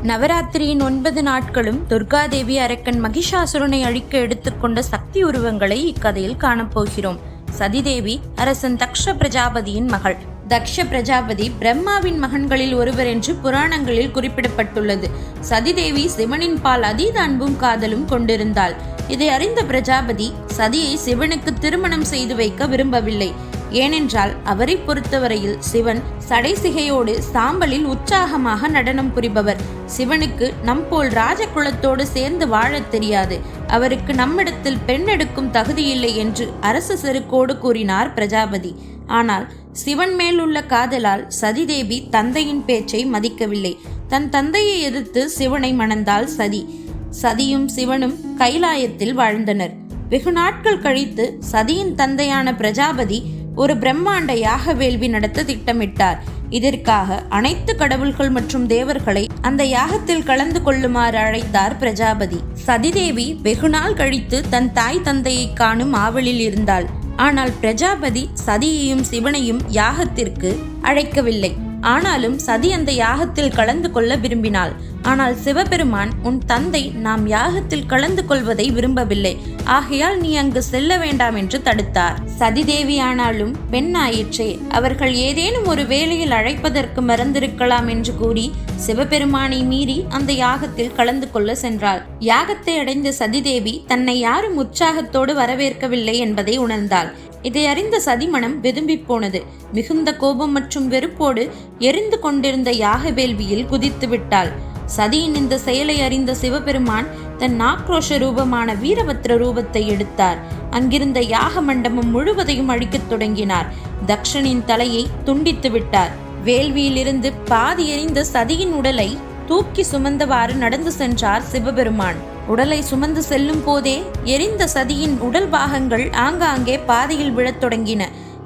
நவராத்திரியின் 9 நாட்களும் துர்காதேவி அரக்கன் மகிஷாசுரனை அழிக்க எடுத்துக்கொண்ட சக்தி உருவங்களை இக்கதையில் காணப்போகிறோம். சதிதேவி அரசன் தக்ஷ பிரஜாபதியின் மகள். தக்ஷ பிரஜாபதி பிரம்மாவின் மகன்களில் ஒருவர் என்று புராணங்களில் குறிப்பிடப்பட்டுள்ளது. சதிதேவி சிவனின் பால் அதீத அன்பும் காதலும் கொண்டிருந்தாள். இதை அறிந்த பிரஜாபதி சதியை சிவனுக்கு திருமணம் செய்து வைக்க விரும்பவில்லை. ஏனென்றால் அவரை பொறுத்தவரையில் சிவன் சடைசிகையோடு சாம்பலில் உற்சாகமாக நடனம் புரிபவர். சிவனுக்கு நம்போல் ராஜகுலத்தோடு சேர்ந்து வாழத் தெரியாது. அவருக்கு நம்மிடத்தில் பெண் எடுக்கும் தகுதியில்லை என்று அரச செருக்கோடு கூறினார் பிரஜாபதி. ஆனால் சிவன் மேல் உள்ள காதலால் சதிதேவி தந்தையின் பேச்சை மதிக்கவில்லை. தன் தந்தையை எதிர்த்து சிவனை மணந்தாள் சதி. சதியும் சிவனும் கைலாயத்தில் வாழ்ந்தனர். வெகு நாட்கள் கழித்து சதியின் தந்தையான பிரஜாபதி ஒரு பிரம்மாண்ட யாக வேள்வி நடத்த திட்டமிட்டார். இதற்காக அனைத்து கடவுள்கள் மற்றும் தேவர்களை அந்த யாகத்தில் கலந்து கொள்ளுமாறு அழைத்தார் பிரஜாபதி. சதிதேவி வெகுநாள் கழித்து தன் தாய் தந்தையை காணும் ஆவலில் இருந்தாள். ஆனால் பிரஜாபதி சதியையும் சிவனையும் யாகத்திற்கு அழைக்கவில்லை. ஆனாலும் சதி அந்த யாகத்தில் கலந்து கொள்ள விரும்பினாள். ஆனால் சிவபெருமான், உன் தந்தை நாம் யாகத்தில் கலந்து கொள்வதை விரும்பவில்லை, ஆகையால் நீ அங்கு செல்ல வேண்டாம் என்று தடுத்தார். சதிதேவி ஆனாலும் பெண் ஆயிற்றே, அவர்கள் ஏதேனும் ஒரு வேளையில் அழைப்பதற்கு மறந்திருக்கலாம் என்று கூறி சிவபெருமானை மீறி அந்த யாகத்தில் கலந்து கொள்ள சென்றாள். யாகத்தை அடைந்த சதிதேவி தன்னை யாரும் உற்சாகத்தோடு வரவேற்கவில்லை என்பதை உணர்ந்தாள். இதை அறிந்த சதிமனம் வெதும்பி போனது. மிகுந்த கோபம் மற்றும் வெறுப்போடு எரிந்து கொண்டிருந்த யாக வேள்வியில் குதித்து விட்டாள். சதியின் இந்த செயலை அறிந்த சிவபெருமான் தன் ஆக்ரோஷ ரூபமான வீரபத்ர ரூபத்தை எடுத்தார். அங்கிருந்த யாக மண்டபம் முழுவதையும் அழிக்கத் தொடங்கினார். தக்ஷனின் தலையை துண்டித்து விட்டார். வேள்வியிலிருந்து பாதி எரிந்த சதியின் உடலை தூக்கி சுமந்தவாறு நடந்து சென்றார் சிவபெருமான். உடலை சுமந்து செல்லும் போதே எரிந்த சதியின் உடல் பாகங்கள் ஆங்காங்கே பாதையில் விழத் தொடங்கின.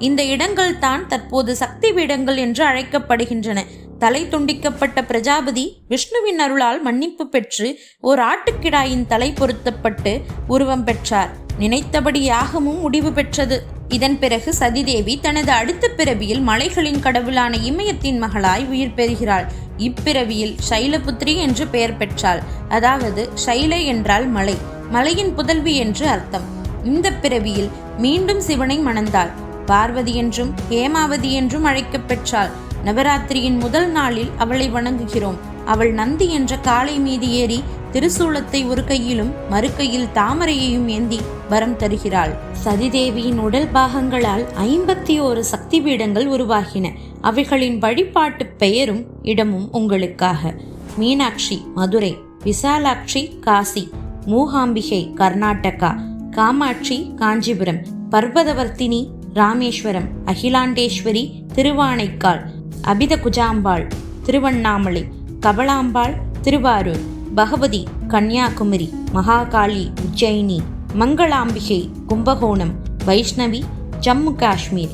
இந்த இடங்கள் தான் தற்போது சக்தி பீடங்கள் என்று அழைக்கப்படுகின்றன. தலை துண்டிக்கப்பட்ட பிரஜாபதி விஷ்ணுவின் அருளால் மன்னிப்பு பெற்று ஓர் ஆட்டுக்கிடாயின் தலை பொருத்தப்பட்டு உருவம் பெற்றார். நினைத்தபடி யாகமும் முடிவு பெற்றது. இதன் பிறகு சதிதேவி தனது அடுத்த பிறவியில் மலைகளின் கடவுளான இமயத்தின் மகளாய் உயிர் பெறுகிறாள். இப்பிறவியில் சைலபுத்ரி என்று பெயர் பெற்றாள். அதாவது சைலை என்றால் மலை, மலையின் புதல்வி என்று அர்த்தம். இந்த பிறவியில் மீண்டும் சிவனை மணந்தாள். பார்வதி என்றும் ஹேமாவதி என்றும் அழைக்கப் பெற்றாள். நவராத்திரியின் முதல் நாளில் அவளை வணங்குகிறோம். அவள் நந்தி என்ற காளை மீது ஏறி திருசூலத்தை ஒரு கையிலும் மறு கையில் தாமரையையும் ஏந்தி வரம் தருகிறாள். சதிதேவியின் உடல் பாகங்களால் 51 சக்தி பீடங்கள் உருவாகின. அவைகளின் வழிபாட்டு பெயரும் இடமும் உங்களுக்காக: மீனாட்சி மதுரை, விசாலாட்சி காசி, மூகாம்பிகை கர்நாடகா, காமாட்சி காஞ்சிபுரம், பர்வதவர்த்தினி ராமேஸ்வரம், அகிலாண்டேஸ்வரி திருவானைக்கால், அபித குஜாம்பாள் திருவண்ணாமலை, கபலாம்பாள் திருவாரூர், பகவதி கன்னியாகுமரி, மகாகாளி உஜ்ஜயினி, மங்களாம்பிகை கும்பகோணம், வைஷ்ணவி ஜம்மு காஷ்மீர்,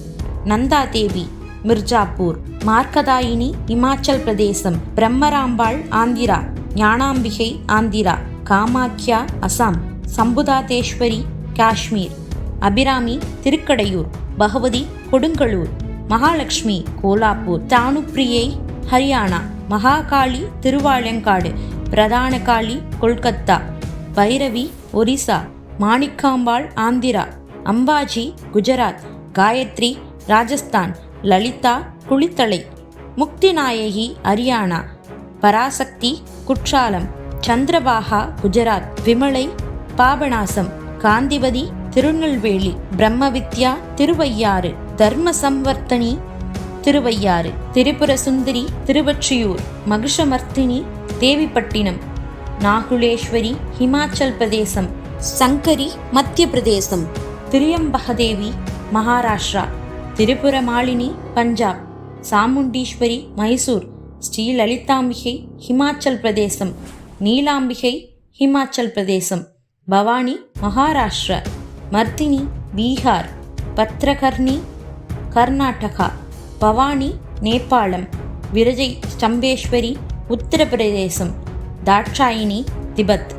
நந்தாதேவி மிர்ஜாப்பூர், மார்க்கதாயினி இமாச்சல் பிரதேசம், பிரம்மராம்பாள் ஆந்திரா, ஞானாம்பிகை ஆந்திரா, காமாக்யா அசாம், சம்புதாதேஸ்வரி காஷ்மீர், அபிராமி திருக்கடையூர், பகவதி கொடுங்கலூர், மகாலட்சுமி கோலாப்பூர், தானுப்பிரியை ஹரியானா, மகாகாளி திருவாலங்காடு, பிரதான காளி கொல்கத்தா, பைரவி ஒரிசா, மாணிக்காம்பாள் ஆந்திரா, அம்பாஜி குஜராத், காயத்ரி ராஜஸ்தான், லலிதா குளித்தலை, முக்திநாயகி ஹரியானா, பராசக்தி குற்றாலம், சந்திரபாகா குஜராத், விமலை பாபநாசம், காந்திவதி திருநெல்வேலி, பிரம்மவித்யா திருவையாறு, தர்ம சம்வர்த்தனி திருவையாறு, திரிபுர சுந்தரி திருவொற்றியூர், மகிஷமர்த்தினி தேவிப்பட்டினம், நாகுலேஸ்வரி ஹிமாச்சல் பிரதேசம், சங்கரி மத்திய பிரதேசம், திரியம்பகதேவி மகாராஷ்டிரா, திரிபுரமாலினி பஞ்சாப், சாமுண்டீஸ்வரி மைசூர், ஸ்ரீலலிதாம்பிகை ஹிமாச்சல் பிரதேசம், நீலாம்பிகை ஹிமாச்சல் பிரதேசம், பவானி மகாராஷ்டிரா, மர்த்தினி பீகார், பத்ரகர்ணி கர்நாடகா, பவானி நேபாளம், விரஜை ஸ்டம்பேஸ்வரி உத்தரப்பிரதேசம், தாட்சாயினி திபெத்.